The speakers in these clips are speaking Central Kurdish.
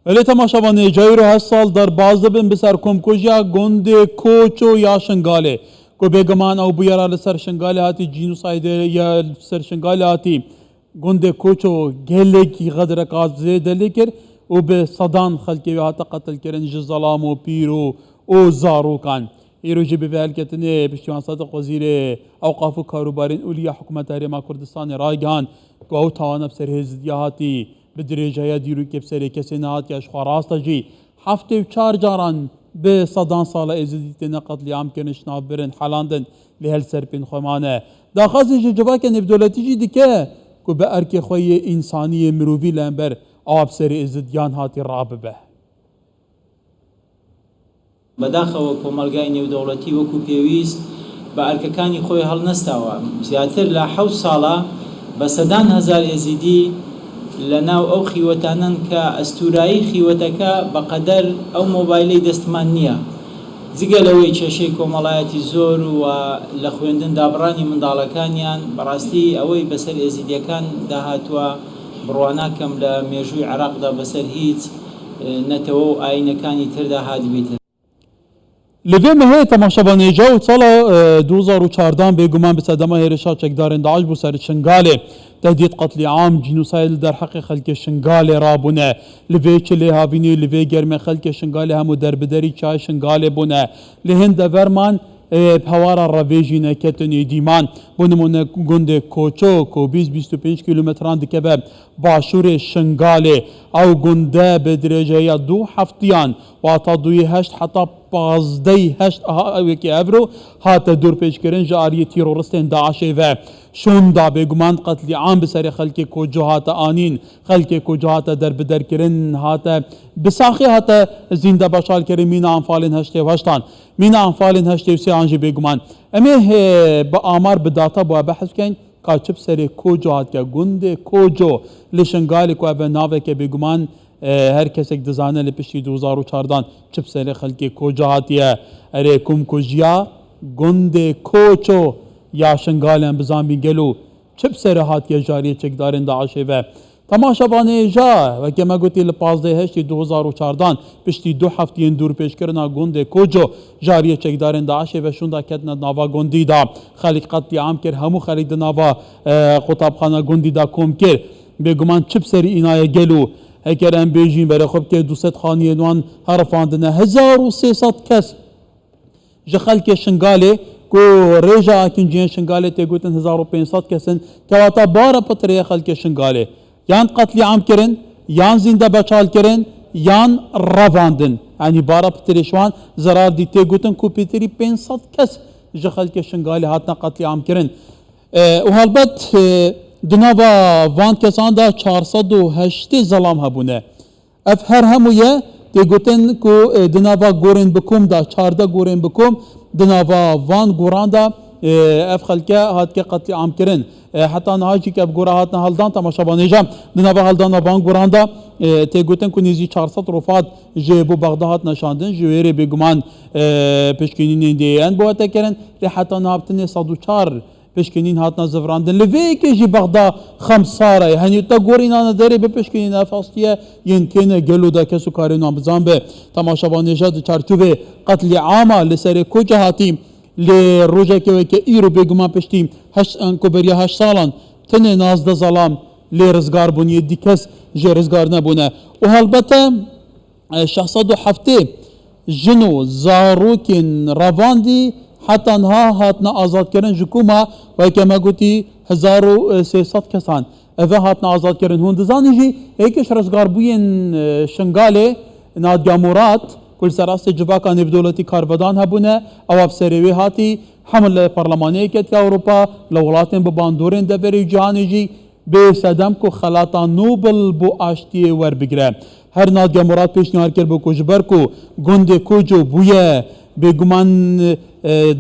ولی تماشاوانه جایی رو 8 سال در باز بین بسر کمکوژیا گنده کوچو یا شنگاله کو بگمان او بیارا لسر شنگاله هاتی جینوساید یا سر شنگاله هاتی گنده کوچو گلکی غدر قاضی دلی کر و به صدان خلکی و هاتا قتل کرن جزلام و پیرو او زاروکان ایروجی به فعالکتنه پشتیوان صادق وزیر اوقاف و کاروبارین اولیا حکومت هریما کردستان رایگان که او توانا بسر هزدیا هاتی به درجه دیرو که بسر کسی نهات که اشخوا راستا جی 74 جاران به صدان سال ازدیت نقتل عام کنش ناف برن حالاندن لهل سرپین خمانه دا خاصی جواب که نبدولتی جی دیگه که به ارک خوی انسانی مروی لنبر آب سر ازدیان هاتی راببه بەداخەوە کۆمەلگای نێودەوڵەتی وەکو پێویست بە ئەرکەکانی خۆی هەڵنەستاوە زیاتر لە 7 ساڵە بە سەدان هەزار ئێزیدی لە ناو ئەو خیوەتانن کە ئەستورایی خیوەتەکە بەقەدەر ئەو مۆبایلەی دەستمان نییە جگە لەوەی کێشەی کۆمەڵایەتی زۆر و لە خوێندن دابڕانی منداڵەکانیان بەڕاستی ئەوەی بەسەر ئێزیدیەکان داهاتووە بڕواناکەم لە مێژووی عێراقدا بەسەر هیچ نەتەوە و ئاینەکانی تردا هاتبێتن لوی مهی تماشاوانه جا و سال 2014 بگمان به صدمه هرشا چکدارن داعش بو سر شنگاله تهدید قتل عام جنوسایل در حق خلق شنگاله رابونه لوی چلی هاوینی لوی گرم خلق شنگاله همو در بدری چای شنگاله بونه لهند ورمان پوارا رویجی نکتنی دیمان بونمونه گنده کوچو کو 20-25 کیلومتران دکه باشور شنگاله او گنده به درجه 2 هفتیان و تا 2.8 حتی 15 که افرو هات دور پیش کردن جاری تیرورستین داعش و شوندا بگمان قتل عام بسر خلق کوجهات آنین خلق کوجهات در بدر کردن هات بساخی هات زنده باشال کردن مینا انفالین هشته و هشتان مینا انفالین هشته و سی آنجی بگمان امیه با آمار بداتا با بحث کن کاچب سر کوجهات که گنده کوجو لشنگالی که به ناوه که بگمان هر کسی که دزانه لپشتی 2014 چپ سر خلقی کوجهاتیه اره کم کوجیا گنده کوچو یا شنگالن بزان بینگلو چپ سر هاتیه جاریه چکدارن داعشه و تماشاوانه جا و که ما گوتی لپازده هشتی 2014 پشتی 2 هفتین دور پیش کرنا گنده کوجو جاریه چکدارن داعشه و شوندا کتنا ناوا گندی دا خلق قتل عام کر همو خلق ناوا قطابخانه گندی دا کم کر بگمان چپ سر اینای گلو اگر ام بیجین برای خوب که 200 خانیه نوان هرفاندنه 1300 کس جخل که شنگاله کو ریجا اکن جین شنگاله تگوتن 1500 کسن که واتا بارا پتره خلق شنگاله یان قتل عام کرن یان زنده بچال کرن یان رواندن یعنی بارا پتره شوان زرار دی تگوتن کو پیتری 500 کس جخل که شنگاله هاتنا قتل عام کرن و هلبت دناوا وان کسان دا 408 ظلام هبونه اف هر همویه تگوتن کو دناوا گورن بکم دا 14 گورن بکم دناوا وان گوران دا اف خلکه هات که قتل عام کرن حتی نهاجی که اف گورا هاتنا هلدان تماشابانه جام دناوا هلدان وان گوران دا تگوتن کو نیزی 400 رفات جبو بغداد نشاندن جویره بگمان پشکنین دیان بوته کرن حتی نهابتن 104 پشکنین هاتنا زفراندن لوی که جی بغدا خمساره یعنی تا گورینا نداری به پشکنین افاستیه ینکنه گلو دا کسو کارینا بزان به تماشاوانه جاد چارچوب قتل عاما لسر کجا هاتیم لروجه که ایرو بگمان پشتیم انکو بریا 8 سالان تنه نازده ظلام لرزگار بونیه دی کس جی رزگار نبونه و البته 607 جنو زاروکین رواندی حتی انها هاتنا آزاد کردن جکوما و که ما گوتی 1300 کسان اوه هاتنا آزاد کردن هندزانی جی ایکش رزگار بوین شنگاله نادیا مراد کل سراست جباکا نفدولتی کاربدان هبونه او افسروی هاتی حمل پارلمانی کت که اروپا لولاتن بباندورن دفری جهانی جی به صدم کو خلاطا نوبل بو آشتی ور بگره هر نادیا مراد پیشنهاد کرد بو کجبر کو گنده کوجو بویه بگمان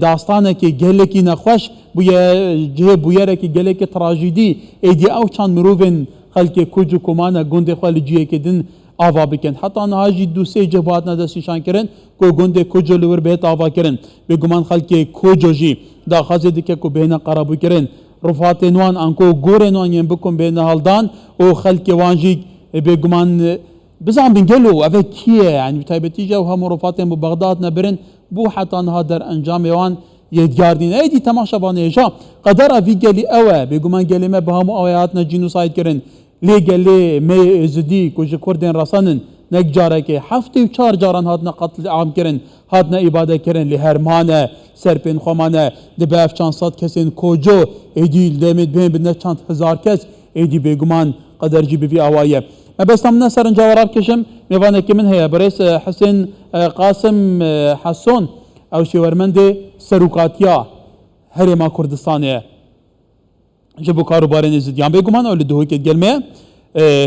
داستانه که گله کی نخوش بویه جه بویره که گله که تراژدی ایدی او چند مروفن خلق کوجو کمانه گنده خالی جیه که دن آوا بکن حتی نهاجی 2-3 جبهات ندستیشان کرن که گنده کوجو لور بهت آوا کرن بگمان خلق کوجو جی دا خازه دیگه که بهنه قرابو کرن رفات نوان انکو گور نوان یم بکن بهنه هلدان او خلق وانجی بگمان بزعم بنقلو أفا كيه يعني بتايبتي جو هم رفاتهم ببغداد نبرن بو حتى هذا أنجام يوان يدگاردين ايدي تماشا بانيجا قدر في قالي اوه بيقومان قالي ما بهمو اوياتنا جينوسايد كرن لي قالي مي زدي كوج كردين راسنن نك جارك حفتي وشار جاران هادنا قتل عام كرن هادنا إبادة كرن لهرمانه سرپین خمانه دباف چند صد کسین کوجو ایدی دمید بین بدن چند هزار کس ایدی بگمان قدر جی بی آوایه ما بس نمنا سرن جواراب کشم میوانه که من هیا بريس حسين قاسم حسون او شورمنده سروقاتیا هرما کردستانه جبو کاروبارین زدیان بگمان اول دهوی که گلمه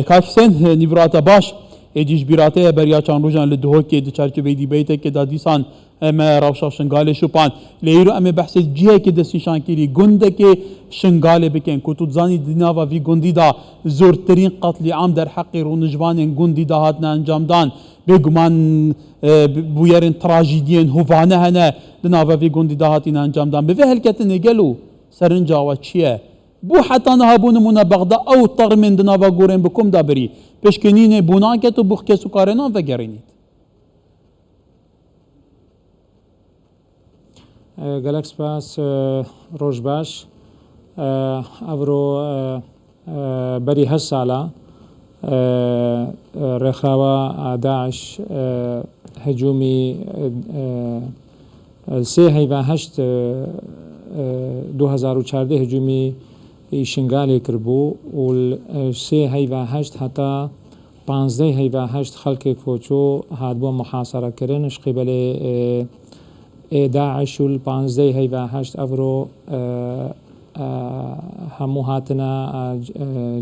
کافسین نیوراتا باش ایدیش بیراته بریا چان روزان لدهوی که دچارچوبه دی بیته که دادیسان ما روشا شنگال شوپان لیرو امی بحث جیه که دستی شانکیری گنده که شنگال بکن کتود زانی دیناوا وی گندی دا زورترین قتل عام در حق رونجوان گندی دا هاتنا انجام دان بگمان بویرین تراجیدین هوانه هنه دناوا وی گندی دا هاتنا انجام دان به هلکت نگلو سرنجاوا چیه بو حتی نهابون منا بغدا او طر من دناوا گورن بکم دا بری پشکنین بوناکت و بخکس و کارنان و گرینید گەلەک سپاس ڕۆژ باش ئەڤڕۆ بەری هەر ساڵە ڕێکخراوە داعش هەجومی سێ هەیڤە هەشت 2014 هەجومی شنگالێ کردبوو و سێ هەیڤە هەشت هەتا 15 هەیڤە هەشت خەڵکێک کۆچۆ هاتبووە محاسەرەکردن شقیبەلێ داعش و 15 هەیڤە هەشت ئەڤڕۆ هەموو هاتنە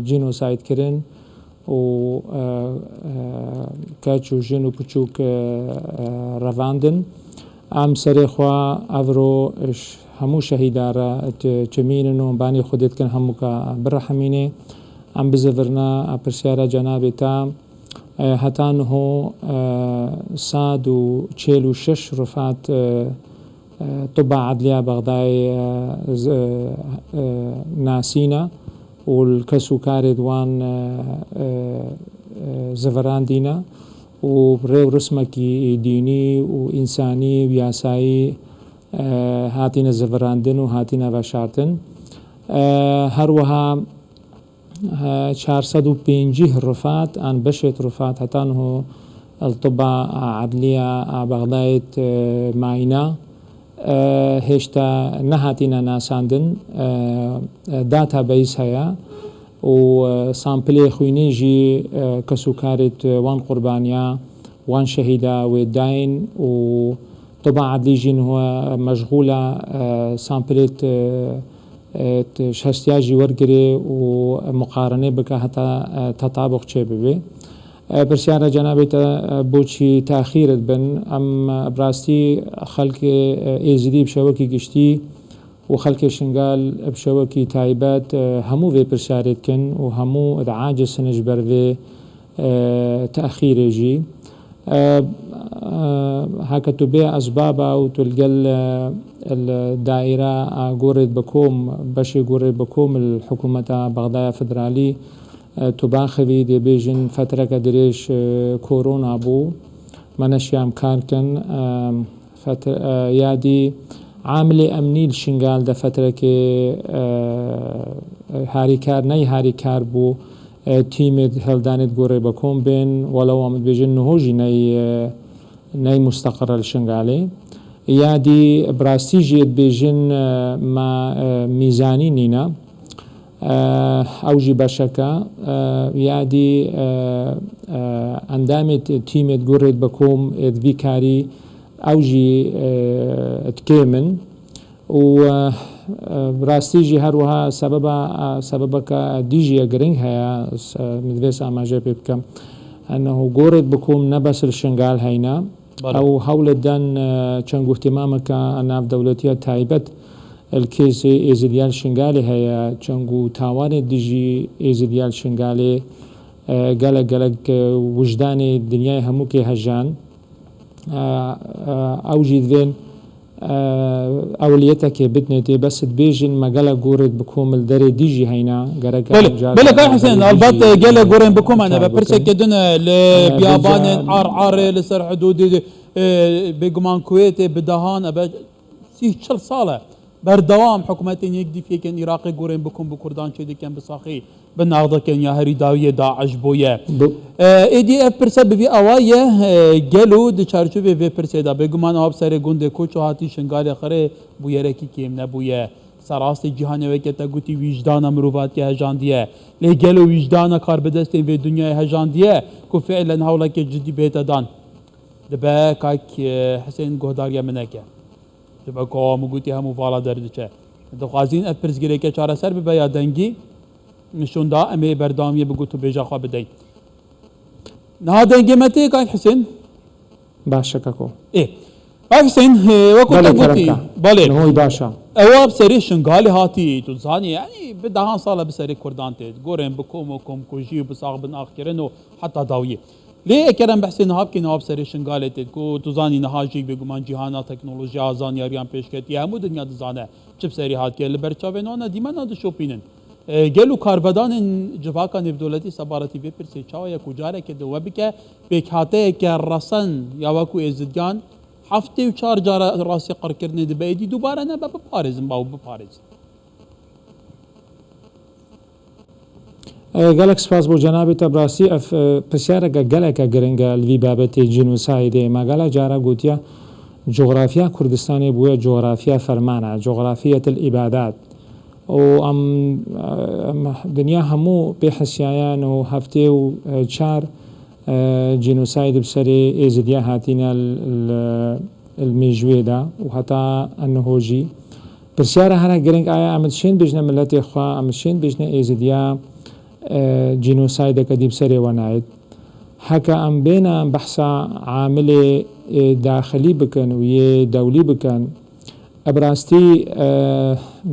جینۆسایدکردن و کەچ و ژن و پچووک ڕەڤاندن ئەم سەرێخوا ئەڤڕۆ هەموو شەهیدارە چمینن و بانی خودێتکن هەمووکە بڕەحەمینێ ئەم بزەڤرنە پرسیارە جەنابێتە هەتانهۆ 146 رفات طب عدلية بغداي ناسينا والكسو كاردوان زفران دينا وريو رسمكي ديني وإنساني وياساي هاتينا زفراندن وهاتينا بشارتن هروها 450 رفات عن بشرة رفات هتانه الطب عدلية بغداية معينة هشتا نهاتينا ناساندن داتا بيس هيا و سامبلي خويني جي كسوكارت وان قربانيا وان شهيدا وداين و طبعا عدلي جين هو مشغولة سامبلت شهستياجي ورقري ومقارنة بك حتى تطابق چه ببي برسيارة جنابتا بوچي تأخيرت بن ام براستی خلق ایزدی بشوكي گشتی و خلق شنگال بشوكي تايبات همو في برسيارت كن و همو عاجز سنجبر في تأخير جي هكا تبيع أسبابا وتلقل الدائرة قرد بكوم بشي قرد بكوم الحكومة بغداد فدرالي تباخذي دي بيجن فترة قدريش كورونا بو منشيام كاركن يادي عامل أمني الشنغال دا فترة كي هاريكار ناي هاريكار بو تيمد هلدانت قرد بكوم بين ولو عمد بيجن نهوجي ناي مستقر الشنغالي يادي براستيجيت بيجن ما ميزاني نينا اوجي بشكا يادي اندامت تيمت قرد بكوم ذيكاري اوجي تكيمن و براستيجي هروها سببك ديجي اقرنگ هيا مدرس اماجه بكم انه قرد بكوم نبس الشنغال هينا او هولدان چنگو اهتمامك اناف دولتية تايبت الكيس إزديال شنغالي هيا چنگو تاوان ديجي إزديال شنغالي قلق وجداني الدنيا هموكي هجان اوجي ذين ئەولیەتەکێ بتنێتێ بەست بێژن مەگەلە گۆڕێت بکۆمل دەرێ دیژی هەینا گەرەکە بله کاک حسین البته گەلە گۆڕێن بکۆمانە بە پرسێکردنە لە بیابانێن عارعارێ لەسەر حدودی بێگومان کوێتێ بدەهان ئەبە 30-40 ساڵە بەردەوام حکوومەتین یەک دیفێکن عێراقی گۆڕێن بکۆم بە کوردان چێ دەکەن بساخی بناغدەکەن یا هەری داویە داعش بۆیە ADF پرسە ببی ئەوایە گەل و دچارچوبێ vê pirsêda bêguman av serê gundê koç û hatî şingalê xirê bûyerekî kêm nebûye serastê cîhanê weke te gotî wîjdana mirovatî hejandiye lê gel û wîjdana kar bi destên vê dunyayê hejandiye ku fi'len hewlekê cidî bête dan dibe kak Hesên guhdariya min neke dibe ku min gotî hemû vala derdiçe dixwazîn ev pirsgirêke çareser bibe ya dengî nişûnda em ê berdamiyê bi got û bêja xwe bidin niha dengê me tê kak Hesên باشەکەکۆ kak Hesên wekû te gotî balê هۆی باشە ewa bi serê şingalê hatî tu zanî yanî bi dehan sala bi serê Kurdan tê gorên bi kom û komkujî û bi sax bin axkirin û heta dawiyê lê ekerem behsê niha bikî niha bi serê şingalê tê ku tu zanî niha jî bêguman cîhana teknolojiya zanyariyan pêşketiye hemû dinya dizane çi bi serê hatiye li ber çavên wan dîmena dişopînin gel û karvedanên civaka nêvdewletî sebaretî vê pirsê çawa ye ku carekê di we bike pêkhateyeke resen ya wekû êzidyan heftê û çar cara rastî qirkirinê dibe êdî dubare nebe biparêzin baw biparêzin gelek spas bû cenabê te birastî ev pirsareke geleke giring e li vî babetê cînosayidê me gelek cara gotiya coğrafiya Kurdistanê bûye coğrafiya fermana coğrafiyetil îbadat û em dinya hemû pêhesiyayan û heftê û çar cînosayid bi serê êzidiya hatîne li mêjwê de û heta enho jî pirsiyara here giring aya em dişên bêjne milletê xwe em dişên bêjne êzidiya cînosaydeke dî bi serê we nayet heke em bêne behsa amilê daxilî bikin û yê dewlî bikin براستی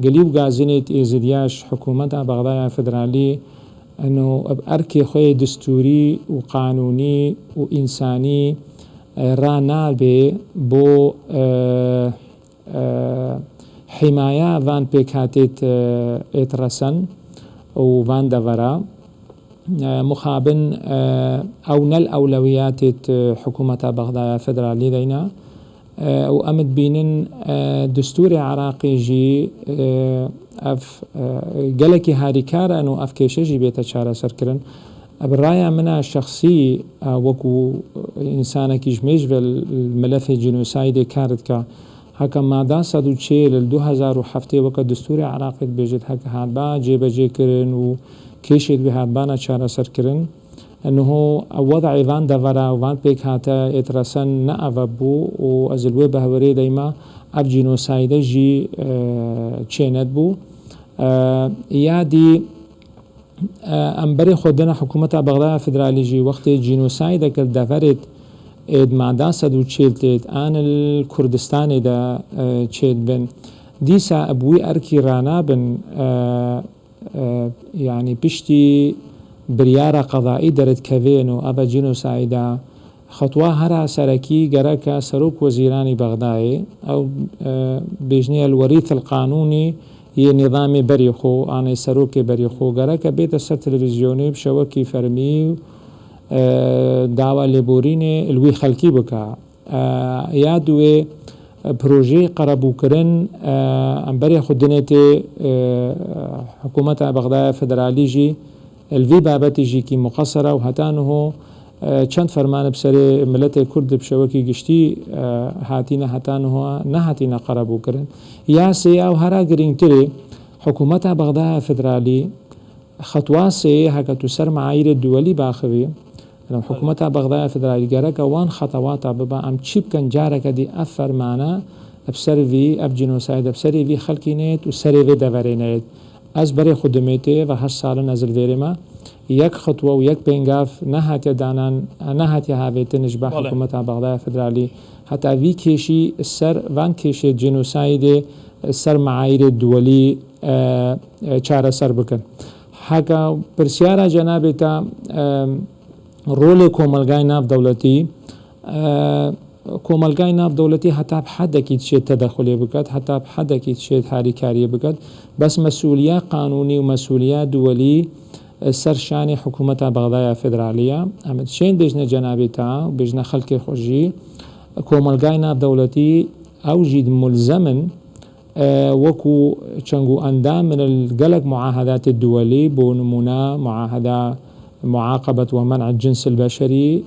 گلیو گازینێت ێزریاش حکوومەتا بەغدایە فدرالی ئەنو ئەرکی خۆی دستوری و قانونی و ئینسانی ڕنابێ بۆ حیمایە وان پێکاتێت ئێترەسەن و وان دەڤەرە مخابن ئەو نەل ئەولەویاتێت حکوومەتا بەغدایە فدرالی دەینا و ئەمت بینن دستوری عراقی جی ئەف گەلێکی هاریکارن و ئەف کێشەژی بێتە چارەسەرکردن بڕایە منە شخصی وەکو ئینسانێکیش مێژڤە مەلەفی جینۆسایدێ کارت کە هەکە مادا 140 لە 2007 وەکە دستوری عراقیت بێژێت هەکە هاتبا جێبەجێکردن و کێشێت بێ هاتبانە چارەسەرکردن أنه وضع وان دفرا وان بيك هاتا اترسن نأفا بو و ازلوه بهوري دايما اب جينوسايدا جي چينت بو يادي امبري خودنا حكومة بغداد فدرالي جي وقت جينوسايدا كل دفرت اد معدا سدو چيلتت آن الكردستان دا چيت بن ديسا ابوي اركي رانا بن يعني بشتي بریارە قەضایی دەرەتکەوێن و ئەبە جینۆسایدا خەتوا هەرا سەرەکی گەرەکە سەرۆک وەزیرانی بەغدایێ ئەو بێژنیە الوەریث القانونی یە نظامی بەریخۆ ئانەی سەرۆکی بەریخۆ گەرەکە بێتە سەر تەلەڤیزیۆنی بشەوەکی فەرمی و داوا لێبۆرینێ الوی خەلکی بکە یا دوێ پرۆژەی قەرەبووکردن ئەمبەری خودنێتێ حکوومەتە بەغدایە فدرالیژی الوی بابەتیژی کی مقصرە و هەتانه چەند فەرمانە بسەرێ ملەتی کورد بشەوەکی گشتی هاتینە هەتانه نەهاتینە قەرەبووکردن یا سێیا و هەرا گرنگترێ حکوومەتە بەغدایە فدرالی خەتوا سێ هەکە تو سەر معایرە دووەلی باخەوێ حکوومەتە بەغدایە فدرالی گەرەکە وان خەتەواتە ببە ئەم چی بکەن جارەکە دی ئەف فەرمانە ئەبسەروی ئەف جینۆسایدە بسەرێوی خەڵکینێت و سەرێوێ دەڤەرێنێت از برای خودمیته و 8 سال نزل ویرما یک خطوه و یک پنگاف نهاتی دانان نهاتی هاویت نجبه حکومت بغداد فدرالی حتی وی کشی سر وان کشی جنوساید سر معایر دولی چاره سر بکن حکا پرسیارا جنابتا رول کوملگای ناف دولتی کۆمەلگای ناودەوڵەتی هەتا حەدێکی چێت تەدەخولێ بکات هەتا حەدێکی چێت هاریکاریە بکات بەس مەسئولیە قانونی و مەسئولیە دووەلی سەر شانی حکوومەتە بەغدایە فدرالیە ئەمە چێن بێژنە جەنابێتە بێژنە خەڵکی خۆشی کۆمەلگای ناودەوڵەتی ئەوژی ملزمن وەکو چەنگ و ئەندام من الگەلک معاهدات الدولي بۆ نمونە معاهدة معاقبة ومنع الجنس البشري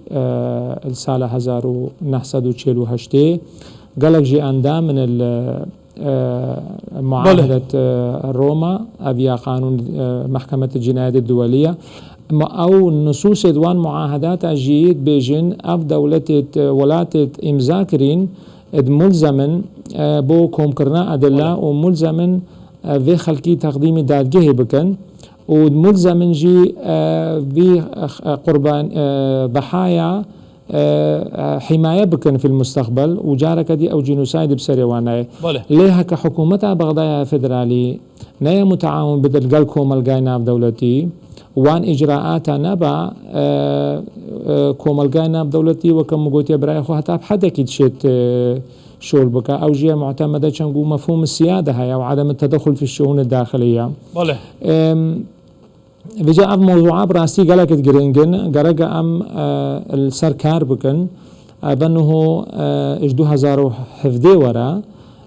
سال 1948 قالك جي أندام من معاهدة روما أبيا قانون محكمة الجنايات الدولية أو نصوص دوان معاهدات أجيد بيجن أب دولة ولات إمزاكرين ملزمن بو كومكرنا أدلة وملزمن في خلقي تقديم دادجه بكن وملزمن جي في قربان ضحايا حماية بكن في المستقبل وجارك دي أو جينوسايد بسريواناي ليها كحكومة بغدايا فدرالي نيا متعاون بدل قلكم القاينا بدولتي وان إجراءات نبا كومالقاينا بدولتي وكم قوتي براي خو هتا بحدا كيتشيت شغل بك أو جهة معتمدة شنقو مفهوم السيادة هي وعدم التدخل في الشؤون الداخلية بجاء موضوعات براستي قالك تجرينجن قرقة أم السركار بكن بأنه إجدو 2017 ورا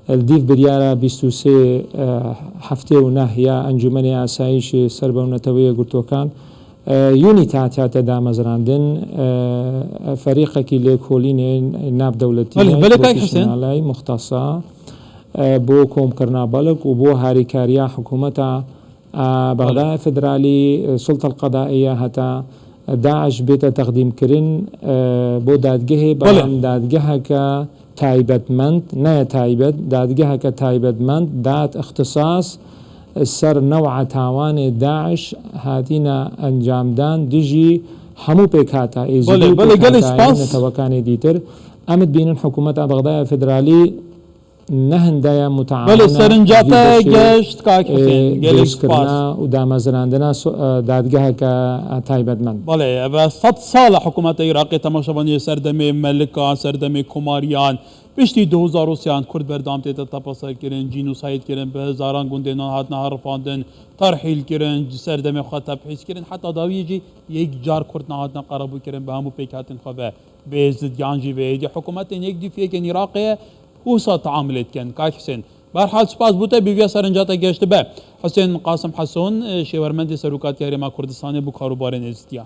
الديف بريارة 23 هفته ونهية أنجمني أسايش سربة ونتوية قلتو كان يونيتات دا مزراندن فريقك اللي كولين ناب دولتي بلي مختصة بو كوم كرنا بالك وبو هاري كاريا حكومة بغداد فدرالي سلطة القضائية هتا داعش بيتا تقديم كرن بو دادجه بلان دادجه كتايبتمنت نا تايبت دادجه كتايبتمنت دات اختصاص السر نوع تاوان داعش هاتينا انجام دان ديجي همو بيكاتا ايزيدو بيكاتا نتوكاني ديتر امد بين حكومة بغداد فدرالي نهن دايا متعاونة بله سرنجاتا گشت کاک حسین گلی سپاس و دامزراندنا دادگاه که تایبت من بله و 100 سال حکومت عراقی تماشاوانی سردمی ملکا سردمی کماریان پشتی 2003 کرد بردام تیتا تپاسا کرن جینوساید کرن به هزاران گونده هات نهار فاندن ترحیل کرن سردمی خواهد تبحیث کرن حتی داویه جی یک جار کرد نهات نقربو کرن به همو پیکاتن خواه به زدگان جی به ایدی حکومت یک دیفیه که عراقی وصا تعاملت كان كاك حسين برحال سباس بوتا بيفيا سرنجاتا گشت به حسين قاسم حسون شيورمندي سروكات ياري ما كردستاني بو كاروبارين ازتيا